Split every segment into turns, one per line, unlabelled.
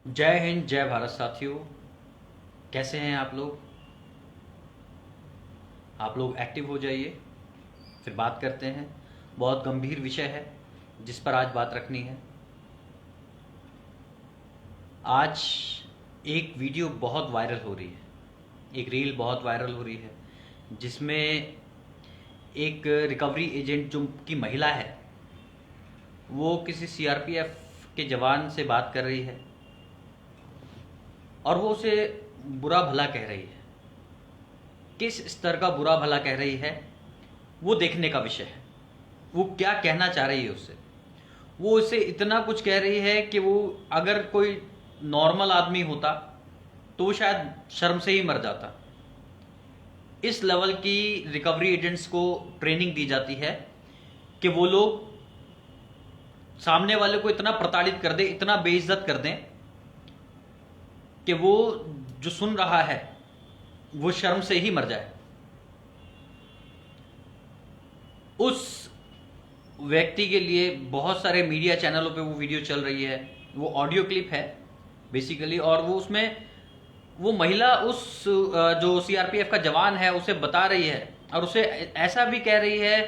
जय हिंद जय भारत साथियों। कैसे हैं आप लोग एक्टिव हो जाइए। फिर बात करते हैं। बहुत गंभीर विषय है जिस पर आज बात रखनी है। आज एक वीडियो बहुत वायरल हो रही है, एक रील बहुत वायरल हो रही है जिसमें एक रिकवरी एजेंट जो की महिला है वो किसी सीआरपीएफ के जवान से बात कर रही है और वो उसे बुरा भला कह रही है। किस स्तर का बुरा भला कह रही है वो देखने का विषय है। वो क्या कहना चाह रही है उससे। वो उससे इतना कुछ कह रही है कि वो अगर कोई नॉर्मल आदमी होता तो वो शायद शर्म से ही मर जाता। इस लेवल की रिकवरी एजेंट्स को ट्रेनिंग दी जाती है कि वो लोग सामने वाले को इतना प्रताड़ित कर दें, इतना बेइज्जत कर दें कि वो जो सुन रहा है वो शर्म से ही मर जाए। उस व्यक्ति के लिए बहुत सारे मीडिया चैनलों पे वो वीडियो चल रही है। वो ऑडियो क्लिप है बेसिकली, और वो उसमें वो महिला उस जो सीआरपीएफ का जवान है उसे बता रही है और उसे ऐसा भी कह रही है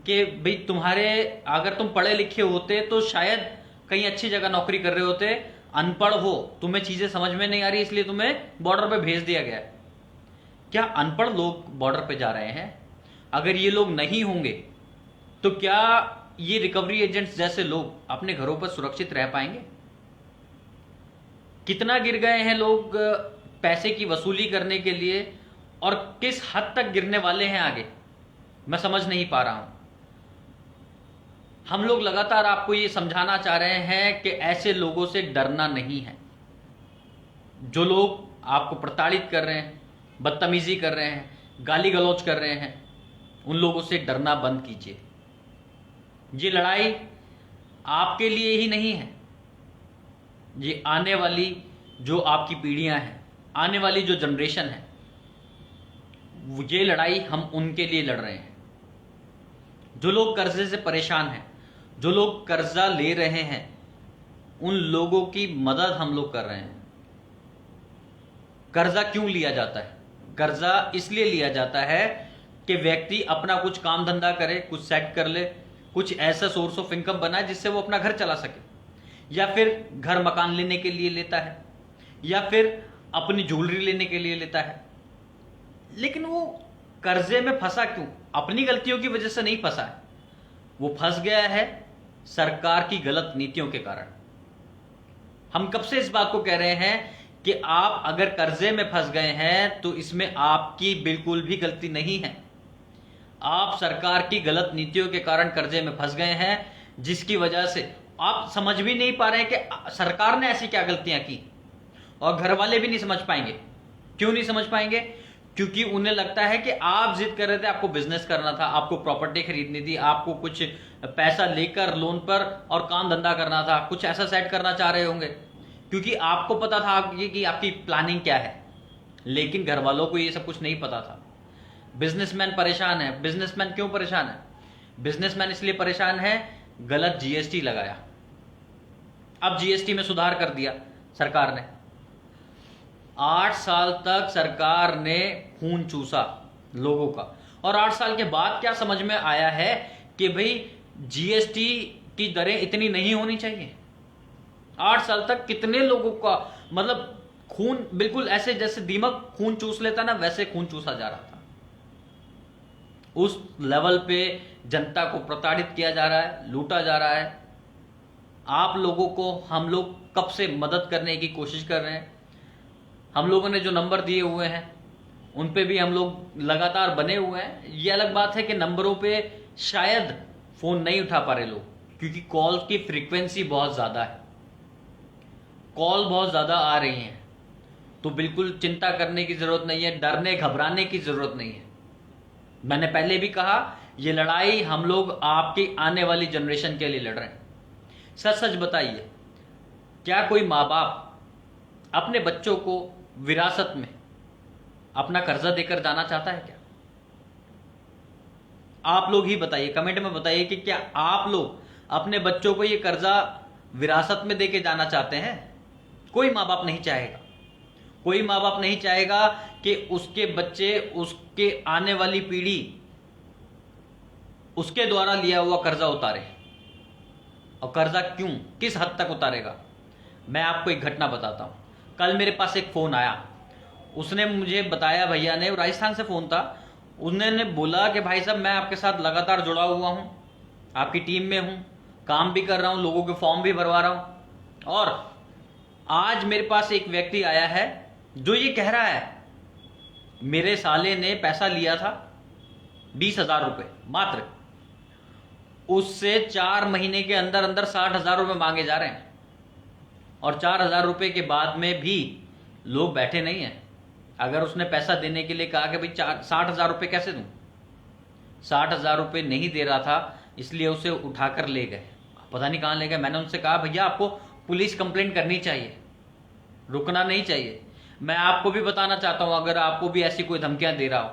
कि भाई तुम्हारे अगर तुम पढ़े लिखे होते तो शायद कहीं अच्छी जगह नौकरी कर रहे होते। अनपढ़ हो, तुम्हें चीजें समझ में नहीं आ रही इसलिए तुम्हें बॉर्डर पे भेज दिया गया है। क्या अनपढ़ लोग बॉर्डर पे जा रहे हैं? अगर ये लोग नहीं होंगे तो क्या ये रिकवरी एजेंट्स जैसे लोग अपने घरों पर सुरक्षित रह पाएंगे? कितना गिर गए हैं लोग पैसे की वसूली करने के लिए, और किस हद तक गिरने वाले हैं आगे, मैं समझ नहीं पा रहा हूं। हम लोग लगातार आपको ये समझाना चाह रहे हैं कि ऐसे लोगों से डरना नहीं है। जो लोग आपको प्रताड़ित कर रहे हैं, बदतमीजी कर रहे हैं, गाली गलौज कर रहे हैं, उन लोगों से डरना बंद कीजिए। ये लड़ाई आपके लिए ही नहीं है, ये आने वाली जो आपकी पीढ़ियां हैं, आने वाली जो जनरेशन है, ये लड़ाई हम उनके लिए लड़ रहे हैं। जो लोग कर्जे से परेशान हैं, जो लोग कर्जा ले रहे हैं, उन लोगों की मदद हम लोग कर रहे हैं। कर्जा क्यों लिया जाता है? कर्जा इसलिए लिया जाता है कि व्यक्ति अपना कुछ काम धंधा करे, कुछ सेट कर ले, कुछ ऐसा सोर्स ऑफ इनकम बनाए जिससे वो अपना घर चला सके, या फिर घर मकान लेने के लिए लेता है, या फिर अपनी ज्वेलरी लेने के लिए लेता है। लेकिन वो कर्जे में फंसा क्यों? अपनी गलतियों की वजह से नहीं फंसा है, वो फंस गया है सरकार की गलत नीतियों के कारण। हम कब से इस बात को कह रहे हैं कि आप अगर कर्जे में फंस गए हैं तो इसमें आपकी बिल्कुल भी गलती नहीं है। आप सरकार की गलत नीतियों के कारण कर्जे में फंस गए हैं, जिसकी वजह से आप समझ भी नहीं पा रहे हैं कि सरकार ने ऐसी क्या गलतियां की, और घर वाले भी नहीं समझ पाएंगे। क्यों नहीं समझ पाएंगे? क्योंकि उन्हें लगता है कि आप जिद कर रहे थे, आपको बिजनेस करना था, आपको प्रॉपर्टी खरीदनी थी, आपको कुछ पैसा लेकर लोन पर और काम धंधा करना था, कुछ ऐसा सेट करना चाह रहे होंगे, क्योंकि आपको पता था कि आपकी प्लानिंग क्या है। लेकिन घर वालों को ये सब कुछ नहीं पता था। बिजनेसमैन परेशान है। बिजनेसमैन क्यों परेशान है? बिजनेसमैन इसलिए परेशान है, गलत जीएसटी लगाया। अब जीएसटी में सुधार कर दिया सरकार ने। 8 साल तक सरकार ने खून चूसा लोगों का, और 8 साल के बाद क्या समझ में आया है कि भाई जीएसटी की दरें इतनी नहीं होनी चाहिए। 8 साल तक कितने लोगों का मतलब खून बिल्कुल ऐसे जैसे दीमक खून चूस लेता ना, वैसे खून चूसा जा रहा था। उस लेवल पे जनता को प्रताड़ित किया जा रहा है, लूटा जा रहा है। आप लोगों को हम लोग कब से मदद करने की कोशिश कर रहे हैं। हम लोगों ने जो नंबर दिए हुए हैं उन पे भी हम लोग लगातार बने हुए हैं। ये अलग बात है कि नंबरों पे शायद फोन नहीं उठा पा रहे लोग, क्योंकि कॉल की फ्रीक्वेंसी बहुत ज्यादा है, कॉल बहुत ज्यादा आ रही हैं। तो बिल्कुल चिंता करने की जरूरत नहीं है, डरने घबराने की जरूरत नहीं है। मैंने पहले भी कहा, ये लड़ाई हम लोग आपकी आने वाली जनरेशन के लिए लड़ रहे हैं। सच सच बताइए, क्या कोई माँ बाप अपने बच्चों को विरासत में अपना कर्जा देकर जाना चाहता है क्या? आप लोग ही बताइए, कमेंट में बताइए कि क्या आप लोग अपने बच्चों को ये कर्जा विरासत में देके जाना चाहते हैं? कोई माँ बाप नहीं चाहेगा, कोई माँ बाप नहीं चाहेगा कि उसके बच्चे, उसके आने वाली पीढ़ी उसके द्वारा लिया हुआ कर्जा उतारे। और कर्जा क्यों, किस हद तक उतारेगा? मैं आपको एक घटना बताता हूं। कल मेरे पास एक फोन आया, उसने मुझे बताया, भैया ने, राजस्थान से फोन था, उन्होंने बोला कि भाई साहब मैं आपके साथ लगातार जुड़ा हुआ हूं, आपकी टीम में हूं, काम भी कर रहा हूं, लोगों के फॉर्म भी भरवा रहा हूं, और आज मेरे पास एक व्यक्ति आया है जो ये कह रहा है मेरे साले ने पैसा लिया था 20,000 रुपये मात्र, उससे 4 महीने के अंदर अंदर 60,000 रुपये मांगे जा रहे हैं, और 4,000 रुपये के बाद में भी लोग बैठे नहीं हैं। अगर उसने पैसा देने के लिए कहा कि भाई 60,000 रुपये कैसे दूं, 60,000 रुपये नहीं दे रहा था, इसलिए उसे उठाकर ले गए, पता नहीं कहाँ ले गए। मैंने उनसे कहा भैया आपको पुलिस कंप्लेंट करनी चाहिए, रुकना नहीं चाहिए। मैं आपको भी बताना चाहता हूं, अगर आपको भी ऐसी कोई धमकियां दे रहा हो,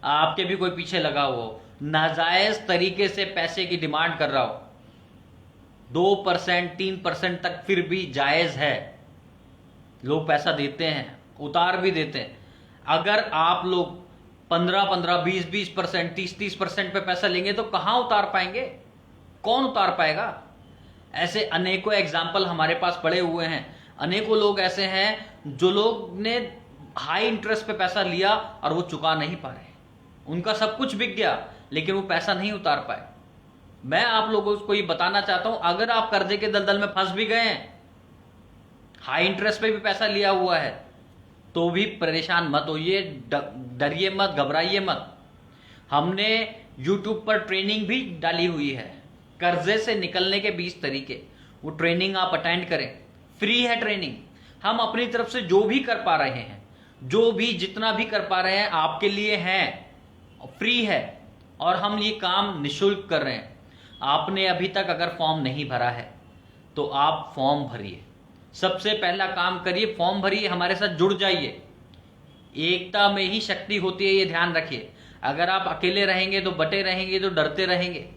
आपके भी कोई पीछे लगा हो, नाजायज तरीके से पैसे की डिमांड कर रहा हो, 2% 3% तक फिर भी जायज है, लोग पैसा देते हैं, उतार भी देते हैं। अगर आप लोग 15-15, 20-20%, 30-30% पे पैसा लेंगे तो कहां उतार पाएंगे, कौन उतार पाएगा? ऐसे अनेकों एग्जाम्पल हमारे पास पड़े हुए हैं। अनेकों लोग ऐसे हैं जो लोग ने हाई इंटरेस्ट पे पैसा लिया और वो चुका नहीं पा रहे, उनका सब कुछ बिक गया लेकिन वो पैसा नहीं उतार पाए। मैं आप लोगों को ये बताना चाहता हूं, अगर आप कर्जे के दलदल में फंस भी गए हैं, हाई इंटरेस्ट पे भी पैसा लिया हुआ है, तो भी परेशान मत होइए, डरिए मत, घबराइए मत। हमने YouTube पर ट्रेनिंग भी डाली हुई है, कर्जे से निकलने के 20 तरीके, वो ट्रेनिंग आप अटेंड करें, फ्री है ट्रेनिंग। हम अपनी तरफ से जो भी कर पा रहे हैं, जो भी जितना भी कर पा रहे हैं आपके लिए है, फ्री है, और हम ये काम निःशुल्क कर रहे हैं। आपने अभी तक अगर फॉर्म नहीं भरा है तो आप फॉर्म भरिए, सबसे पहला काम करिए, फॉर्म भरिए, हमारे साथ जुड़ जाइए। एकता में ही शक्ति होती है, ये ध्यान रखिए। अगर आप अकेले रहेंगे तो बटे रहेंगे, तो डरते रहेंगे।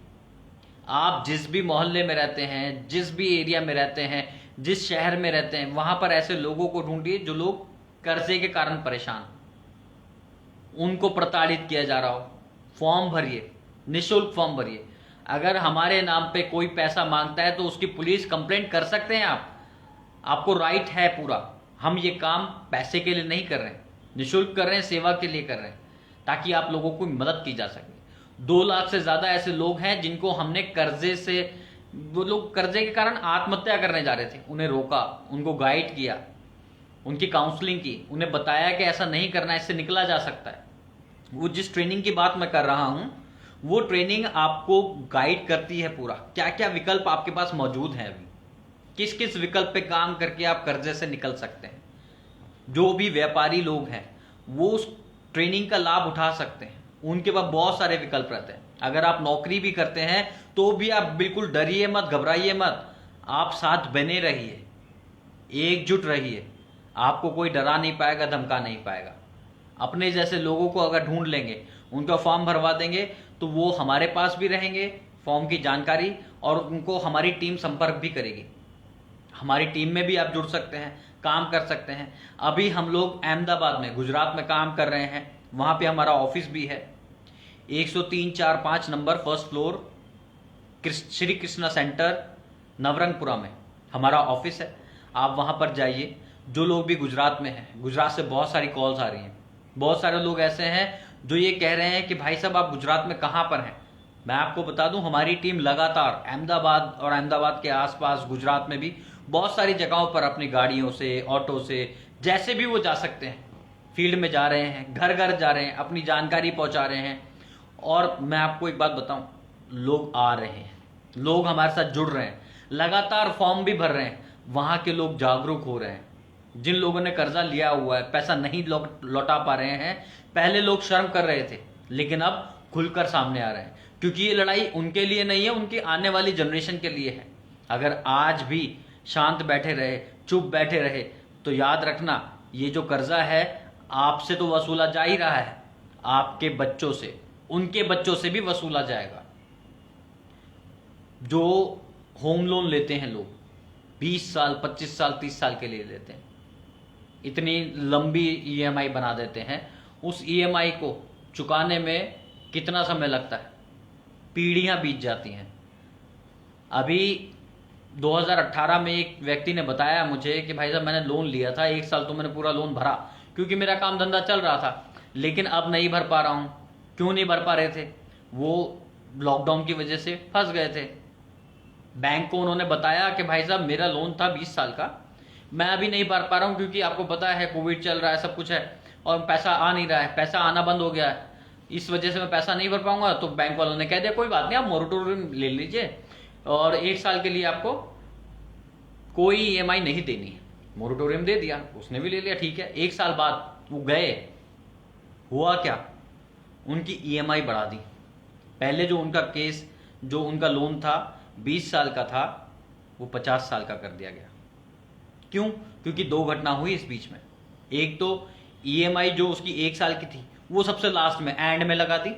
आप जिस भी मोहल्ले में रहते हैं, जिस भी एरिया में रहते हैं, जिस शहर में रहते हैं, वहां पर ऐसे लोगों को ढूंढिए जो लोग कर्जे के कारण परेशान, उनको प्रताड़ित किया जा रहा हो। फॉर्म भरिए, निःशुल्क फॉर्म भरिए। अगर हमारे नाम पे कोई पैसा मांगता है तो उसकी पुलिस कंप्लेंट कर सकते हैं आप, आपको राइट है पूरा। हम ये काम पैसे के लिए नहीं कर रहे हैं, निःशुल्क कर रहे हैं, सेवा के लिए कर रहे हैं, ताकि आप लोगों को मदद की जा सके। 2 लाख से ज्यादा ऐसे लोग हैं जिनको हमने कर्जे से, वो लोग कर्जे के कारण आत्महत्या करने जा रहे थे, उन्हें रोका, उनको गाइड किया, उनकी काउंसलिंग की, उन्हें बताया कि ऐसा नहीं करना, इससे निकला जा सकता है। वो जिस ट्रेनिंग की बात मैं कर रहा हूं, वो ट्रेनिंग आपको गाइड करती है पूरा, क्या क्या विकल्प आपके पास मौजूद हैं, अभी किस किस विकल्प पे काम करके आप कर्जे से निकल सकते हैं। जो भी व्यापारी लोग हैं वो उस ट्रेनिंग का लाभ उठा सकते हैं, उनके पास बहुत सारे विकल्प रहते हैं। अगर आप नौकरी भी करते हैं तो भी आप बिल्कुल डरिए मत, घबराइए मत, आप साथ बने रहिए, एकजुट रहिए, आपको कोई डरा नहीं पाएगा, धमका नहीं पाएगा। अपने जैसे लोगों को अगर ढूंढ लेंगे, उनका फॉर्म भरवा देंगे, तो वो हमारे पास भी रहेंगे, फॉर्म की जानकारी, और उनको हमारी टीम संपर्क भी करेगी। हमारी टीम में भी आप जुड़ सकते हैं, काम कर सकते हैं। अभी हम लोग अहमदाबाद में, गुजरात में काम कर रहे हैं, वहां पे हमारा ऑफिस भी है, 103-4-5 number, first floor, Shri Krishna centre, Navrangpura में हमारा ऑफिस है। आप वहां पर जाइए। जो लोग भी गुजरात में हैं, गुजरात से बहुत सारी कॉल्स आ रही हैं, बहुत सारे लोग ऐसे हैं जो ये कह रहे हैं कि भाई साहब आप गुजरात में कहाँ पर हैं। मैं आपको बता दूं, हमारी टीम लगातार अहमदाबाद और अहमदाबाद के आसपास गुजरात में भी बहुत सारी जगहों पर अपनी गाड़ियों से, ऑटो से, जैसे भी वो जा सकते हैं, फील्ड में जा रहे हैं, घर घर जा रहे हैं, अपनी जानकारी पहुंचा रहे हैं। और मैं आपको एक बात बताऊं, लोग आ रहे हैं, लोग हमारे साथ जुड़ रहे हैं, लगातार फॉर्म भी भर रहे हैं, वहां के लोग जागरूक हो रहे हैं। जिन लोगों ने कर्जा लिया हुआ है, पैसा नहीं लौटा पा रहे हैं, पहले लोग शर्म कर रहे थे, लेकिन अब खुलकर सामने आ रहे हैं, क्योंकि ये लड़ाई उनके लिए नहीं है, उनकी आने वाली जनरेशन के लिए है। अगर आज भी शांत बैठे रहे, चुप बैठे रहे, तो याद रखना, ये जो कर्जा है आपसे तो वसूला जा ही रहा है, आपके बच्चों से, उनके बच्चों से भी वसूला जाएगा। जो होम लोन लेते हैं लोग, 20 साल, 25 साल, 30 साल के लिए लेते हैं, इतनी लंबी ईएमआई बना देते हैं। उस ईएमआई को चुकाने में कितना समय लगता है, पीढ़ियां बीत जाती हैं। अभी 2018 में एक व्यक्ति ने बताया मुझे कि भाई साहब मैंने लोन लिया था, 1 साल तो मैंने पूरा लोन भरा क्योंकि मेरा काम धंधा चल रहा था, लेकिन अब नहीं भर पा रहा हूं। क्यों नहीं भर पा रहे थे? वो लॉकडाउन की वजह से फंस गए थे। बैंक को उन्होंने बताया कि भाई साहब मेरा लोन था 20 साल का, मैं अभी नहीं भर पा रहा हूं क्योंकि आपको पता है कोविड चल रहा है, सब कुछ है और पैसा आ नहीं रहा है, पैसा आना बंद हो गया है, इस वजह से मैं पैसा नहीं भर पाऊंगा। तो बैंक वालों ने कह दिया कोई बात नहीं, आप मोरेटोरियम ले लीजिए और 1 साल के लिए आपको कोई ईएमआई नहीं देनी है। मोरेटोरियम दे दिया, उसने भी ले लिया, ठीक है। 1 साल बाद वो गए, हुआ क्या? उनकी ईएमआई बढ़ा दी। पहले जो उनका केस, जो उनका लोन था 20 साल का था, वो 50 साल का कर दिया गया। क्यों? क्योंकि 2 घटना हुई इस बीच में। एक तो ईएमआई जो उसकी 1 साल की थी वो सबसे लास्ट में एंड में लगा दी,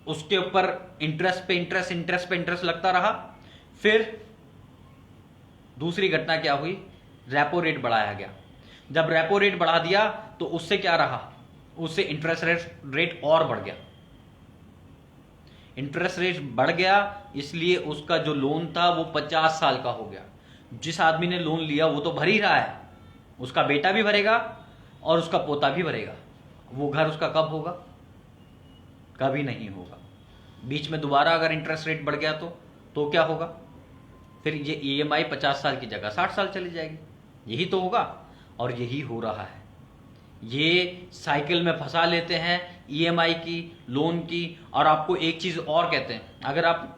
उसके ऊपर इंटरेस्ट पे इंटरेस्ट, इंटरेस्ट पे इंटरेस्ट लगता रहा। फिर दूसरी घटना क्या हुई? रेपो रेट बढ़ाया गया। जब रेपो रेट बढ़ा दिया तो उससे क्या रहा? उससे इंटरेस्ट रेट और बढ़ गया। इंटरेस्ट रेट बढ़ गया, इसलिए उसका जो लोन था वो 50 साल का हो गया। जिस आदमी ने लोन लिया वो तो भर ही रहा है, उसका बेटा भी भरेगा और उसका पोता भी भरेगा। वो घर उसका कब होगा? कभी नहीं होगा। बीच में दोबारा अगर इंटरेस्ट रेट बढ़ गया तो क्या होगा? फिर ये ईएमआई 50 साल की जगह 60 साल चली जाएगी। यही तो होगा और यही हो रहा है। ये साइकिल में फंसा लेते हैं ईएमआई की, लोन की। और आपको एक चीज और कहते हैं, अगर आप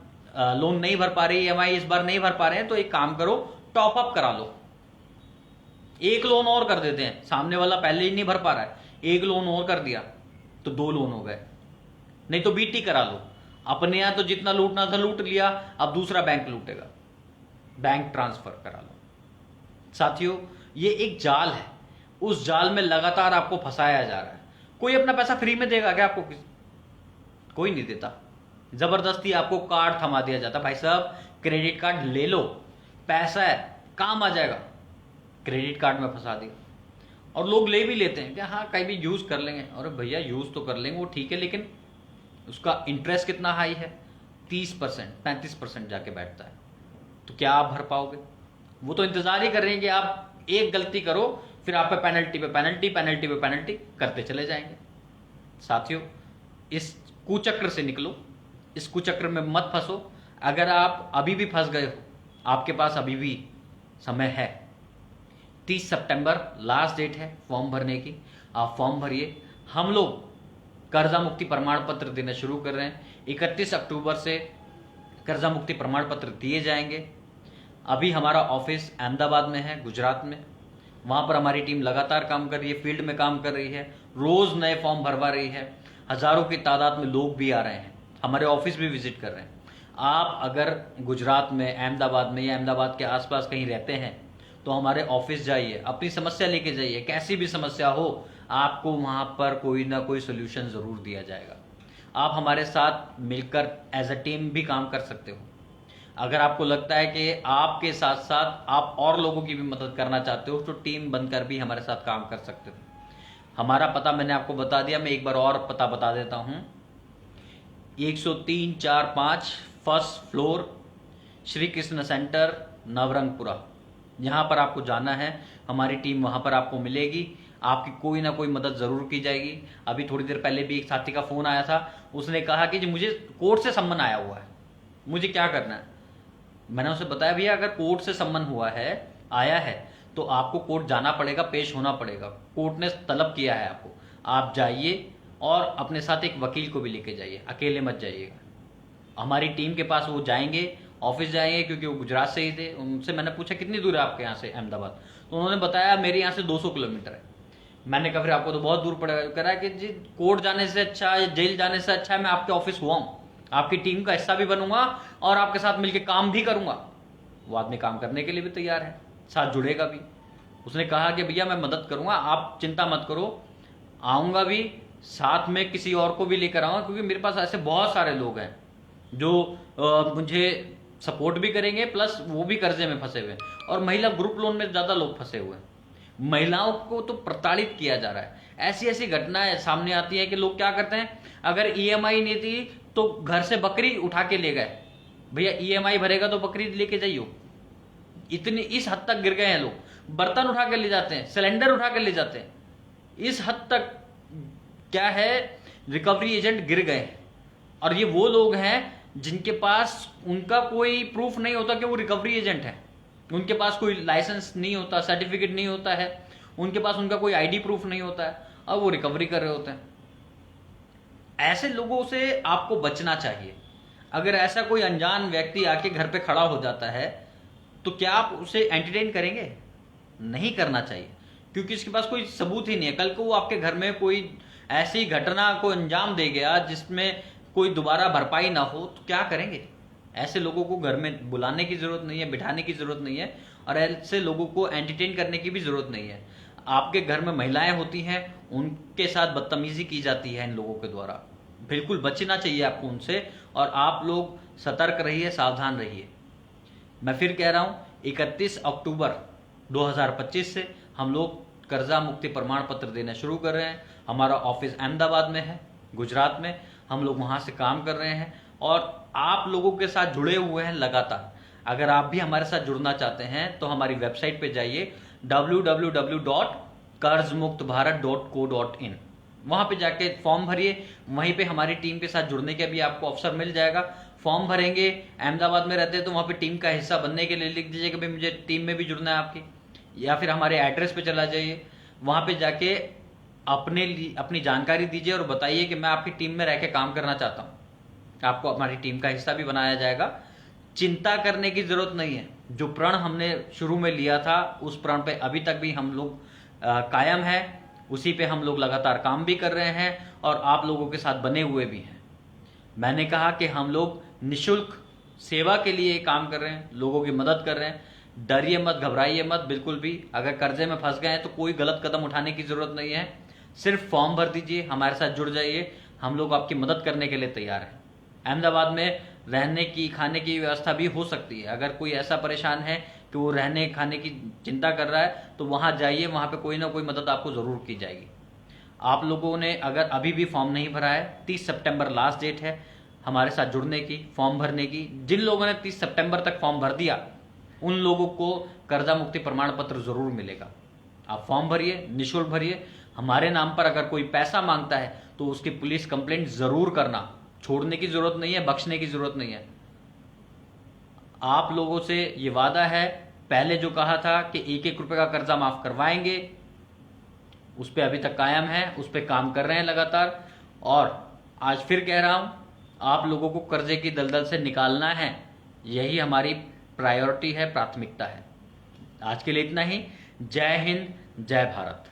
लोन नहीं भर पा रहे, ईएमआई इस बार नहीं भर पा रहे हैं, तो एक काम करो, टॉप अप करा लो। एक लोन और कर देते हैं, सामने वाला पहले ही नहीं भर पा रहा है, एक लोन और कर दिया तो 2 लोन हो गए। नहीं तो बीटी करा लो। अपने यहां तो जितना लूटना था लूट लिया, अब दूसरा बैंक लूटेगा, बैंक ट्रांसफर करा लो। साथियों, ये एक जाल है, उस जाल में लगातार आपको फंसाया जा रहा है। कोई अपना पैसा फ्री में देगा क्या आपको? कोई नहीं देता। जबरदस्ती आपको कार्ड थमा दिया जाता, भाई साहब क्रेडिट कार्ड ले लो, पैसा है, काम आ जाएगा। क्रेडिट कार्ड में फंसा दिया। और लोग ले भी लेते हैं कि हाँ कहीं भी यूज कर लेंगे। अरे भैया यूज तो कर लेंगे, वो ठीक है, लेकिन उसका इंटरेस्ट कितना हाई है? 30%, 35% जाके बैठता है। तो क्या आप भर पाओगे? वो तो इंतजार ही कर रहे हैं कि आप एक गलती करो, फिर आप पे पेनल्टी पे पेनल्टी, पेनल्टी पे पेनल्टी करते चले जाएंगे। साथियों, इस कुचक्र से निकलो, इस कुचक्र में मत फंसो। अगर आप अभी भी फंस गए हो, आपके पास अभी भी समय है। 30 सितंबर लास्ट डेट है फॉर्म भरने की। आप फॉर्म भरिए। हम लोग कर्जा मुक्ति प्रमाण पत्र देना शुरू कर रहे हैं। 31 अक्टूबर से कर्जा मुक्ति प्रमाण पत्र दिए जाएंगे। अभी हमारा ऑफिस अहमदाबाद में है, गुजरात में। वहां पर हमारी टीम लगातार काम कर रही है, फील्ड में काम कर रही है, रोज नए फॉर्म भरवा रही है। हजारों की तादाद में लोग भी आ रहे हैं, हमारे ऑफिस भी विजिट कर रहे हैं। आप अगर गुजरात में, अहमदाबाद में या अहमदाबाद के आसपास कहीं रहते हैं तो हमारे ऑफिस जाइए, अपनी समस्या लेके जाइए। कैसी भी समस्या हो, आपको वहां पर कोई ना कोई सोल्यूशन जरूर दिया जाएगा। आप हमारे साथ मिलकर एज अ टीम भी काम कर सकते हो। अगर आपको लगता है कि आपके साथ साथ आप और लोगों की भी मदद करना चाहते हो, तो टीम बनकर भी हमारे साथ काम कर सकते हो। हमारा पता मैंने आपको बता दिया, मैं एक बार और पता बता देता हूं। 103-4-5 first floor, Shri Krishna centre, Navrangpura. यहाँ पर आपको जाना है, हमारी टीम वहाँ पर आपको मिलेगी। आपकी कोई ना कोई मदद ज़रूर की जाएगी। अभी थोड़ी देर पहले भी एक साथी का फ़ोन आया था, उसने कहा कि जी मुझे कोर्ट से सम्मन आया हुआ है, मुझे क्या करना है। मैंने उसे बताया भैया अगर कोर्ट से सम्मन हुआ है, आया है, तो आपको कोर्ट जाना पड़ेगा, पेश होना पड़ेगा। कोर्ट ने तलब किया है आपको, आप जाइए और अपने साथ एक वकील को भी लेके जाइए, अकेले मत जाइएगा। हमारी टीम के पास वो जाएंगे, ऑफिस जाएंगे, क्योंकि वो गुजरात से ही थे। उनसे मैंने पूछा कितनी दूर है आपके यहाँ से अहमदाबाद, तो उन्होंने बताया मेरे यहाँ से 200 किलोमीटर है। मैंने कहा फिर आपको तो बहुत दूर पड़ेगा। कह रहा है कि जी कोर्ट जाने से अच्छा, जेल जाने से अच्छा है मैं आपके ऑफिस हुआ हूँ, आपकी टीम का हिस्सा भी बनूंगा और आपके साथ मिलकर काम भी करूंगा। वो आदमी काम करने के लिए भी तैयार है, साथ जुड़ेगा भी। उसने कहा कि भैया मैं मदद करूंगा, आप चिंता मत करो, आऊंगा भी, साथ में किसी और को भी लेकर आऊंगा, क्योंकि मेरे पास ऐसे बहुत सारे लोग हैं जो मुझे सपोर्ट भी करेंगे, प्लस वो भी कर्जे में फंसे हुए हैं, और महिला ग्रुप लोन में ज्यादा लोग फंसे हुए हैं। महिलाओं को तो प्रताड़ित किया जा रहा है। ऐसी ऐसी घटनाएं सामने आती है कि लोग क्या करते हैं, अगर ईएमआई नहीं थी तो घर से बकरी उठा के ले गए, भैया ईएमआई भरेगा तो बकरी लेके जाइयो। इतनी इस हद तक गिर गए हैं लोग। बर्तन उठा के ले जाते हैं, सिलेंडर उठा के ले जाते हैं, इस हद तक क्या है, रिकवरी एजेंट गिर गए हैं। और ये वो लोग हैं जिनके पास उनका कोई प्रूफ नहीं होता कि वो रिकवरी एजेंट है, उनके पास कोई लाइसेंस नहीं होता, सर्टिफिकेट नहीं होता है, उनके पास उनका कोई आईडी प्रूफ नहीं होता है, और वो रिकवरी कर रहे होते हैं। ऐसे लोगों से आपको बचना चाहिए। अगर ऐसा कोई अनजान व्यक्ति आके घर पे खड़ा हो जाता है तो क्या आप उसे एंटरटेन करेंगे? नहीं करना चाहिए, क्योंकि इसके पास कोई सबूत ही नहीं है। कल को वो आपके घर में कोई ऐसी घटना को अंजाम दे गया जिसमें कोई दोबारा भरपाई ना हो, तो क्या करेंगे? ऐसे लोगों को घर में बुलाने की जरूरत नहीं है, बिठाने की जरूरत नहीं है, और ऐसे लोगों को एंटरटेन करने की भी जरूरत नहीं है। आपके घर में महिलाएं होती हैं, उनके साथ बदतमीजी की जाती है इन लोगों के द्वारा। बिल्कुल बचना चाहिए आपको उनसे, और आप लोग सतर्क रहिए, सावधान रहिए। मैं फिर कह रहा हूं, 31 अक्टूबर 2025 से हम लोग कर्जा मुक्ति प्रमाण पत्र देना शुरू कर रहे हैं। हमारा ऑफिस अहमदाबाद में है, गुजरात में। हम लोग वहां से काम कर रहे हैं और आप लोगों के साथ जुड़े हुए हैं लगातार। अगर आप भी हमारे साथ जुड़ना चाहते हैं तो हमारी वेबसाइट पे जाइए www.कर्जमुक्तभारत.co.in। वहां पे जाके फॉर्म भरिए, वहीं पे हमारी टीम के साथ जुड़ने का भी आपको अवसर मिल जाएगा। फॉर्म भरेंगे, अहमदाबाद में रहते हैं तो वहां पे टीम का हिस्सा बनने के लिए लिख दीजिए कि भाई मुझे टीम में भी जुड़ना है आपकी, या फिर हमारे एड्रेस पे चला जाइए, वहां पे जाके अपनी जानकारी दीजिए और बताइए कि मैं आपकी टीम में रह के काम करना चाहता हूं। आपको हमारी टीम का हिस्सा भी बनाया जाएगा। चिंता करने की जरूरत नहीं है। जो प्रण हमने शुरू में लिया था उस प्रण पे अभी तक भी हम लोग कायम है, उसी पे हम लोग लगातार काम भी कर रहे हैं और आप लोगों के साथ बने हुए भी हैं। मैंने कहा कि हम लोग निशुल्क सेवा के लिए काम कर रहे हैं, लोगों की मदद कर रहे हैं। डरिए मत, घबराइए मत बिल्कुल भी। अगर कर्जे में फंस गए हैं तो कोई गलत कदम उठाने की जरूरत नहीं है। सिर्फ फॉर्म भर दीजिए, हमारे साथ जुड़ जाइए, हम लोग आपकी मदद करने के लिए तैयार हैं। अहमदाबाद में रहने की, खाने की व्यवस्था भी हो सकती है। अगर कोई ऐसा परेशान है कि वो रहने खाने की चिंता कर रहा है तो वहाँ जाइए, वहाँ पे कोई ना कोई मदद आपको ज़रूर की जाएगी। आप लोगों ने अगर अभी भी फॉर्म नहीं भरा है, 30 सितंबर लास्ट डेट है हमारे साथ जुड़ने की, फॉर्म भरने की। जिन लोगों ने 30 सितंबर तक फॉर्म भर दिया उन लोगों को कर्जा मुक्ति प्रमाण पत्र जरूर मिलेगा। आप फॉर्म भरिए, निःशुल्क भरिए। हमारे नाम पर अगर कोई पैसा मांगता है तो उसकी पुलिस कंप्लेंट जरूर करना। छोड़ने की जरूरत नहीं है, बख्शने की जरूरत नहीं है। आप लोगों से ये वादा है, पहले जो कहा था कि 1-1 रुपए का कर्जा माफ करवाएंगे, उस पर अभी तक कायम है, उस पर काम कर रहे हैं लगातार। और आज फिर कह रहा हूं, आप लोगों को कर्जे की दलदल से निकालना है, यही हमारी प्रायोरिटी है, प्राथमिकता है। आज के लिए इतना ही। जय हिंद, जय भारत।